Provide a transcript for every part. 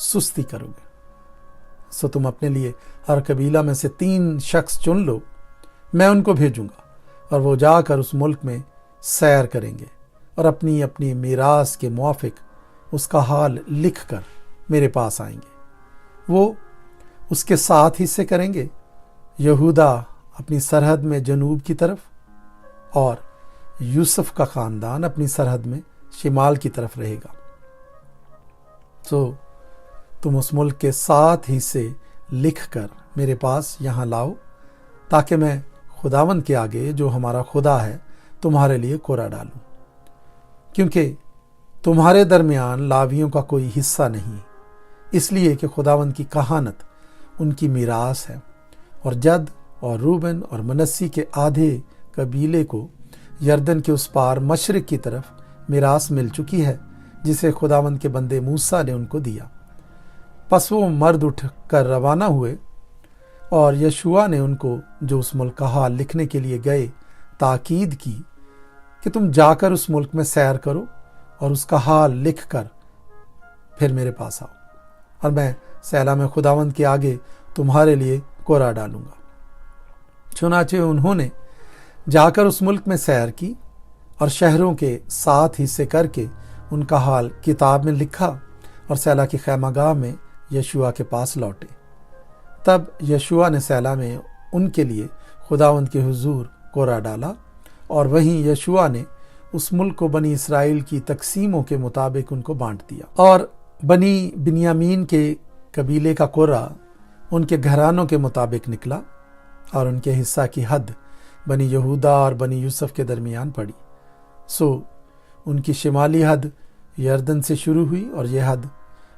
سستی کروگے۔ سو تم اپنے لیے ہر قبیلہ میں سے 3 شخص چن لو، میں ان کو بھیجوں گا، اور وہ جا کر اس ملک میں سیر کریں گے اور اپنی اپنی میراث کے موافق اس کا حال لکھ کر میرے پاس آئیں گے۔ وہ اس کے 7 حصے کریں گے، یہودا اپنی سرحد میں جنوب کی طرف اور یوسف کا خاندان اپنی سرحد میں شمال کی طرف رہے گا۔ سو تم اس ملک کے 7 حصے لکھ کر میرے پاس یہاں لاؤ، تاکہ میں خداوند کے آگے جو ہمارا خدا ہے تمہارے لیے کورا ڈالوں، کیونکہ تمہارے درمیان لاویوں کا کوئی حصہ نہیں، اس لیے کہ خداوند کی کہانت ان کی میراث ہے، اور جد اور روبن اور منسی کے آدھے قبیلے کو یردن کے اس پار مشرق کی طرف میراث مل چکی ہے، جسے خداوند کے بندے موسیٰ نے ان کو دیا۔ پس وہ مرد اٹھ کر روانہ ہوئے، اور یشوع نے ان کو جو اس ملک کا حال لکھنے کے لیے گئے تاکید کی کہ تم جا کر اس ملک میں سیر کرو اور اس کا حال لکھ کر پھر میرے پاس آؤ، اور میں سیلہ میں خداوند کے آگے تمہارے لیے کورا ڈالوں گا۔ چنانچہ انہوں نے جا کر اس ملک میں سیر کی اور شہروں کے 7 حصے کر کے ان کا حال کتاب میں لکھا، اور سیلہ کی خیمہ گاہ میں یشوع کے پاس لوٹے۔ تب یشوع نے سیلہ میں ان کے لیے خداوند کے حضور کورا ڈالا، اور وہیں یشوع نے اس ملک کو بنی اسرائیل کی تقسیموں کے مطابق ان کو بانٹ دیا، اور بنی بنیامین کے قبیلے کا کورا ان کے گھرانوں کے مطابق نکلا، اور ان کے حصہ کی حد بنی یہودا اور بنی یوسف کے درمیان پڑی۔ سو ان کی شمالی حد یردن سے شروع ہوئی، اور یہ حد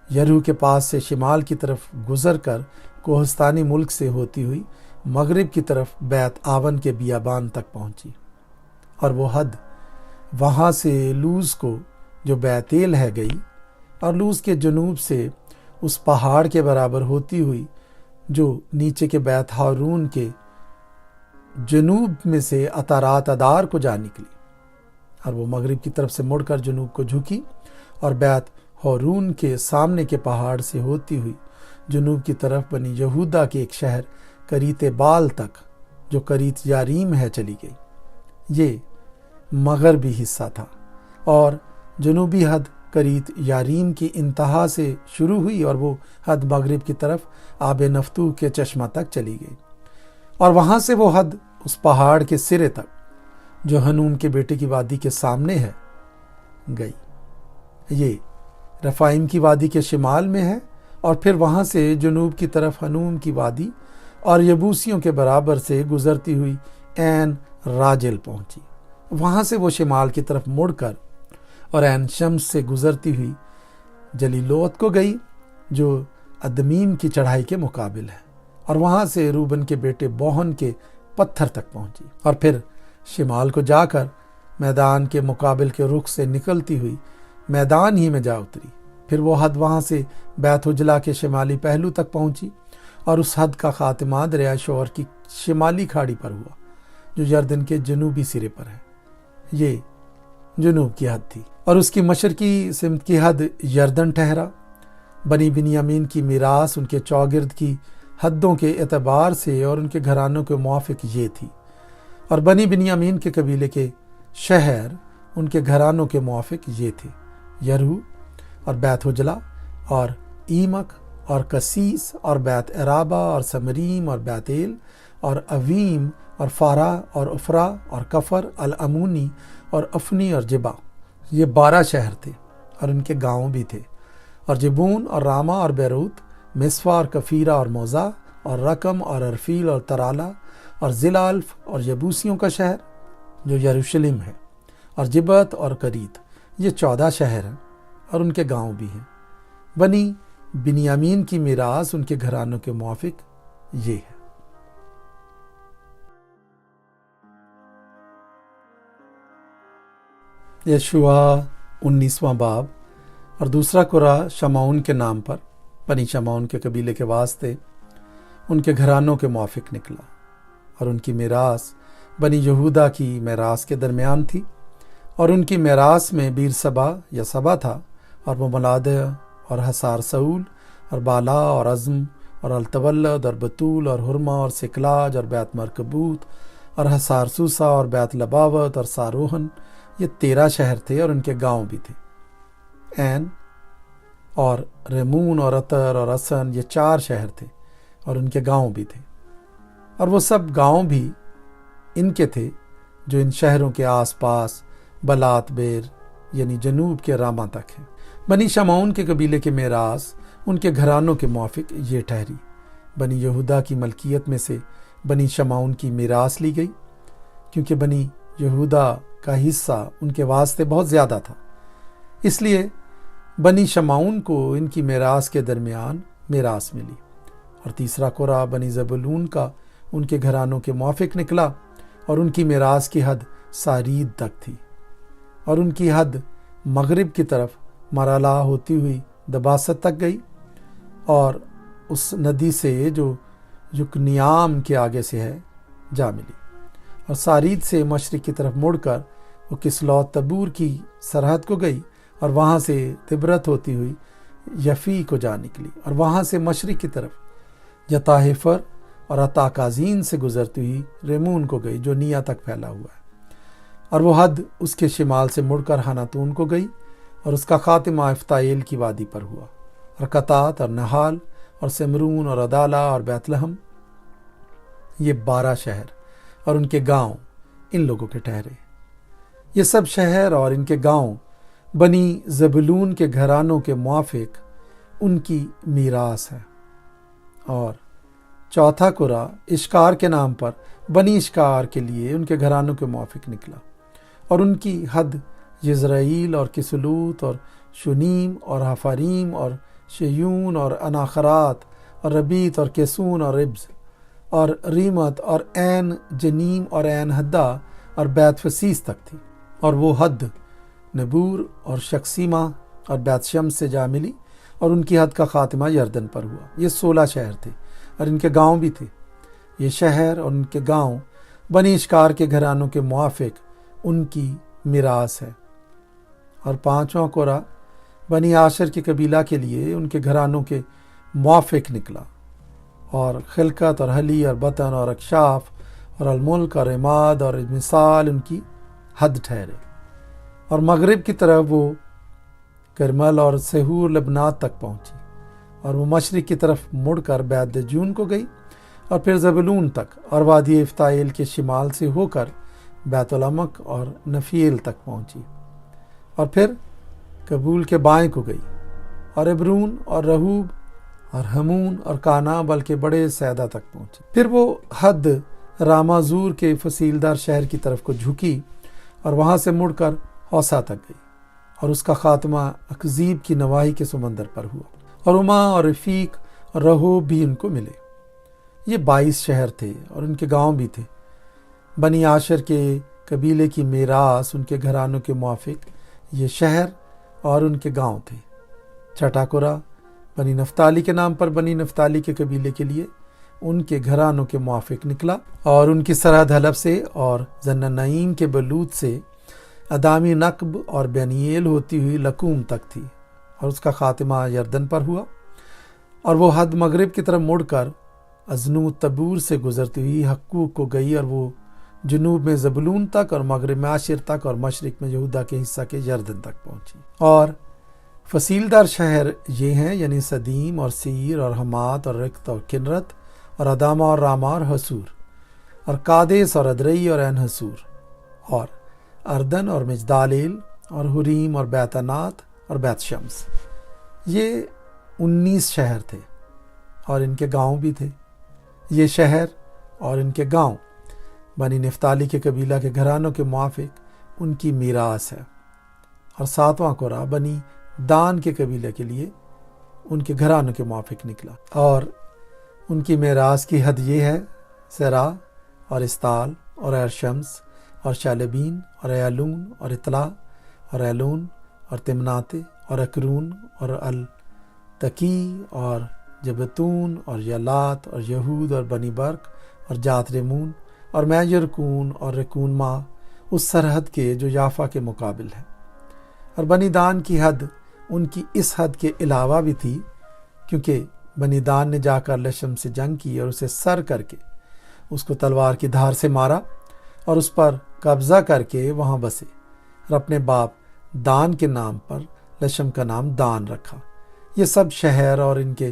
یریحو کے پاس سے شمال کی طرف گزر کر کوہستانی ملک سے ہوتی ہوئی مغرب کی طرف بیت آون کے بیابان تک پہنچی، اور وہ حد وہاں سے لوز کو جو بیتیل ہے گئی، اور لوز کے جنوب سے اس پہاڑ کے برابر ہوتی ہوئی جو نیچے کے بیت ہارون کے جنوب میں سے اطارات ادار کو جا نکلی، اور وہ مغرب کی طرف سے مڑ کر جنوب کو جھکی، اور بیت ہارون کے سامنے کے پہاڑ سے ہوتی ہوئی جنوب کی طرف بنی یہودا کے ایک شہر کریت بال تک جو کریت یاریم ہے چلی گئی۔ یہ مغربی حصہ تھا، اور جنوبی حد کریت یاریم کی انتہا سے شروع ہوئی، اور وہ حد مغرب کی طرف آب نفتو کے چشمہ تک چلی گئی، اور وہاں سے وہ حد اس پہاڑ کے سرے تک جو ہنوم کے بیٹے کی وادی کے سامنے ہے گئی۔ یہ رفائم کی وادی کے شمال میں ہے، اور پھر وہاں سے جنوب کی طرف ہنوم کی وادی اور یبوسیوں کے برابر سے گزرتی ہوئی عین راجل پہنچی۔ وہاں سے وہ شمال کی طرف مڑ کر اور عین شمس سے گزرتی ہوئی جلیلوت کو گئی جو ادمیم کی چڑھائی کے مقابل ہے، اور وہاں سے روبن کے بیٹے بوہن کے پتھر تک پہنچی، اور پھر شمال کو جا کر میدان کے مقابل کے رخ سے نکلتی ہوئی میدان ہی میں جا اتری۔ پھر وہ حد وہاں سے بیت حجلا کے شمالی پہلو تک پہنچی، اور اس حد کا خاتمہ دریائے شور کی شمالی کھاڑی پر ہوا جو یردن کے جنوبی سرے پر ہے۔ یہ جنوب کی حد تھی، اور اس کی مشرقی سمت کی حد یردن ٹھہرا۔ بنی بنیامین کی میراث ان کے چوگرد کی حدوں کے اعتبار سے اور ان کے گھرانوں کے موافق یہ تھی، اور بنی بنیامین کے قبیلے کے شہر ان کے گھرانوں کے موافق یہ تھے: یریحو اور بیت حجلا اور ایمک اور کسیس اور بیت عرابہ اور سمریم اور بیتیل اور اویم اور فارا اور افرا اور کفر العمونی اور افنی اور جبا۔ یہ 12 شہر تھے، اور ان کے گاؤں بھی تھے، اور جبون اور راما اور بیروت، مصفا اور کفیرہ اور موزا اور رقم اور ارفیل اور ترالہ اور ضلع الف اور یبوسیوں کا شہر جو یروشلم ہے، اور جبت اور کریت۔ یہ 14 شہر ہیں، اور ان کے گاؤں بھی ہیں۔ بنی بنیامین کی میراث ان کے گھرانوں کے موافق یہ ہے۔ یشوع 19واں باب، اور دوسرا قرہ شمعون کے نام پر بنی شمعون کے قبیلے کے واسطے ان کے گھرانوں کے موافق نکلا، اور ان کی میراث بنی یہودا کی میراث کے درمیان تھی، اور ان کی میراث میں بیر سبا یا سبا تھا، اور وہ ملادہ اور حصار سعول اور بالا اور عزم اور التولد اور بطول اور حرمہ اور سکلاج اور بیت مرکبوت اور حصار سوسا اور بیت لباوت اور ساروہن، یہ 13 شہر تھے اور ان کے گاؤں بھی تھے۔ این اور ریمون اور عطر اور اسن، یہ 4 شہر تھے اور ان کے گاؤں بھی تھے، اور وہ سب گاؤں بھی ان کے تھے جو ان شہروں کے آس پاس بلات بیر یعنی جنوب کے راما تک ہیں۔ بنی شمعون کے قبیلے کے میراث ان کے گھرانوں کے موافق یہ ٹھہری۔ بنی یہودا کی ملکیت میں سے بنی شمعون کی میراث لی گئی، کیونکہ بنی یہودا کا حصہ ان کے واسطے بہت زیادہ تھا، اس لیے بنی شمعون کو ان کی میراث کے درمیان میراث ملی۔ اور تیسرا قرہ بنی زبولون کا ان کے گھرانوں کے موافق نکلا، اور ان کی میراث کی حد سارید تک تھی، اور ان کی حد مغرب کی طرف مرالہ ہوتی ہوئی دباست تک گئی، اور اس ندی سے جو یکنیام کے آگے سے ہے جا ملی، اور سارید سے مشرق کی طرف مڑ کر وہ کسلوت تبور کی سرحد کو گئی، اور وہاں سے تبرت ہوتی ہوئی یفی کو جا نکلی، اور وہاں سے مشرق کی طرف یتاحفر اور عطاکازین سے گزرتی ہوئی ریمون کو گئی جو نیا تک پھیلا ہوا ہے، اور وہ حد اس کے شمال سے مڑ کر حناتون کو گئی، اور اس کا خاتمہ افتائل کی وادی پر ہوا، اور قطات اور نحال اور سمرون اور عدالہ اور بیت لحم، یہ 12 شہر اور ان کے گاؤں ان لوگوں کے ٹھہرے۔ یہ سب شہر اور ان کے گاؤں بنی زبولون کے گھرانوں کے موافق ان کی میراث ہے۔ اور چوتھا قرہ اشکار کے نام پر بنی اشکار کے لیے ان کے گھرانوں کے موافق نکلا، اور ان کی حد یزرائیل اور کسلوت اور شنیم اور حفاریم اور شیون اور اناخرات اور ربیت اور کیسون اور ربز اور ریمت اور عین جنیم اور عین حدہ اور بیت فسیس تک تھی، اور وہ حد نبور اور شکسیمہ اور بیت شمس سے جا ملی، اور ان کی حد کا خاتمہ یردن پر ہوا۔ یہ 16 شہر تھے اور ان کے گاؤں بھی تھے۔ یہ شہر اور ان کے گاؤں بنی اشکار کے گھرانوں کے موافق ان کی میراث ہے۔ اور 5واں قرہ بنی عاشر کے قبیلہ کے لیے ان کے گھرانوں کے موافق نکلا، اور خلقت اور حلی اور بطن اور اکشاف اور الملک اور عماد اور مثال ان کی حد ٹھہرے، اور مغرب کی طرف وہ کرمل اور سہور لبنات تک پہنچی، اور وہ مشرق کی طرف مڑ کر بیت دجون کو گئی، اور پھر زبولون تک، اور وادی افتائل کے شمال سے ہو کر بیت العمق اور نفیل تک پہنچی، اور پھر کبول کے بائیں کو گئی، اور عبرون اور رہوب اور ہمون اور کانا بلکہ بڑے سیدہ تک پہنچی۔ پھر وہ حد رامازور کے فصیلدار شہر کی طرف کو جھکی، اور وہاں سے مڑ کر حوصا تک گئی، اور اس کا خاتمہ اکزیب کی نواحی کے سمندر پر ہوا، اور عما اور رفیق اور رہوب بھی ان کو ملے۔ یہ 22 شہر تھے اور ان کے گاؤں بھی تھے۔ بنی عاشر کے قبیلے کی میراث ان کے گھرانوں کے موافق یہ شہر اور ان کے گاؤں تھے۔ چھٹا قرہ بنی نفتالی کے نام پر بنی نفتالی کے قبیلے کے لیے ان کے گھرانوں کے موافق نکلا، اور ان کی سرحد حلب سے اور زننائیم کے بلوت سے ادامی نقب اور بنییل ہوتی ہوئی لکوم تک تھی، اور اس کا خاتمہ یردن پر ہوا، اور وہ حد مغرب کی طرف مڑ کر ازنوت تبور سے گزرتی ہوئی حقوق کو گئی، اور وہ جنوب میں زبولون تک اور مغرب میں عاشر تک اور مشرق میں یہودا کے حصہ کے یردن تک پہنچی۔ اور فصیلدار شہر یہ ہیں، یعنی صدیم اور سیر اور حمات اور رکت اور کنرت اور ادامہ اور راما اور حسور اور قادس اور ادرئی اور عین حسور اور اردن اور مجدالیل اور حریم اور بیت انات اور بیت شمس۔ یہ 19 شہر تھے اور ان کے گاؤں بھی تھے۔ یہ شہر اور ان کے گاؤں بنی نفتالی کے قبیلہ کے گھرانوں کے موافق ان کی میراث ہے۔ اور 7واں قرہ بنی دان کے قبیلے کے لیے ان کے گھرانوں کے موافق نکلا، اور ان کی میراث کی حد یہ ہے: سرا اور استال اور ارشمس اور شالبین اور ایالون اور اطلاع اور ایلون اور تمناتے اور اکرون اور التکی اور جبتون اور یلات اور یہود اور بنی برق اور جات ریمون اور میں یرکون اور رکون ما اس سرحد کے جو یافا کے مقابل ہے۔ اور بنی دان کی حد ان کی اس حد کے علاوہ بھی تھی، کیونکہ بنی دان نے جا کر لشم سے جنگ کی اور اسے سر کر کے اس کو تلوار کی دھار سے مارا اور اس پر قبضہ کر کے وہاں بسے اور اپنے باپ دان کے نام پر لشم کا نام دان رکھا۔ یہ سب شہر اور ان کے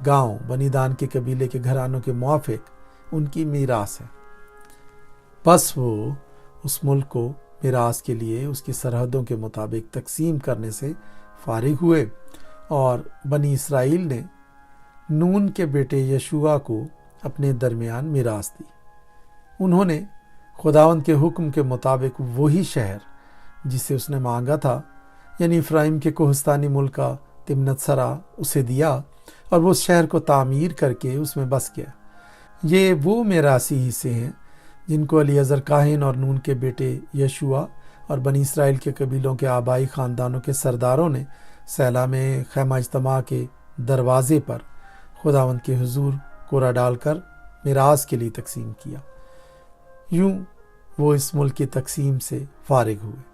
گاؤں بنی دان کے قبیلے کے گھرانوں کے موافق ان کی میراث ہے۔ بس وہ اس ملک کو میراث کے لیے اس کی سرحدوں کے مطابق تقسیم کرنے سے فارغ ہوئے، اور بنی اسرائیل نے نون کے بیٹے یشوع کو اپنے درمیان میراث دی۔ انہوں نے خداوند کے حکم کے مطابق وہی شہر جسے اس نے مانگا تھا، یعنی افرائیم کے کوہستانی ملک کا تمنت سرا، اسے دیا، اور وہ اس شہر کو تعمیر کر کے اس میں بس گیا۔ یہ وہ میراثی حصے ہیں جن کو الیعزر کاہن اور نون کے بیٹے یشوع اور بنی اسرائیل کے قبیلوں کے آبائی خاندانوں کے سرداروں نے سیلا میں خیمہ اجتماع کے دروازے پر خداوند کے حضور کوڑا ڈال کر میراث کے لیے تقسیم کیا۔ یوں وہ اس ملک کی تقسیم سے فارغ ہوئے۔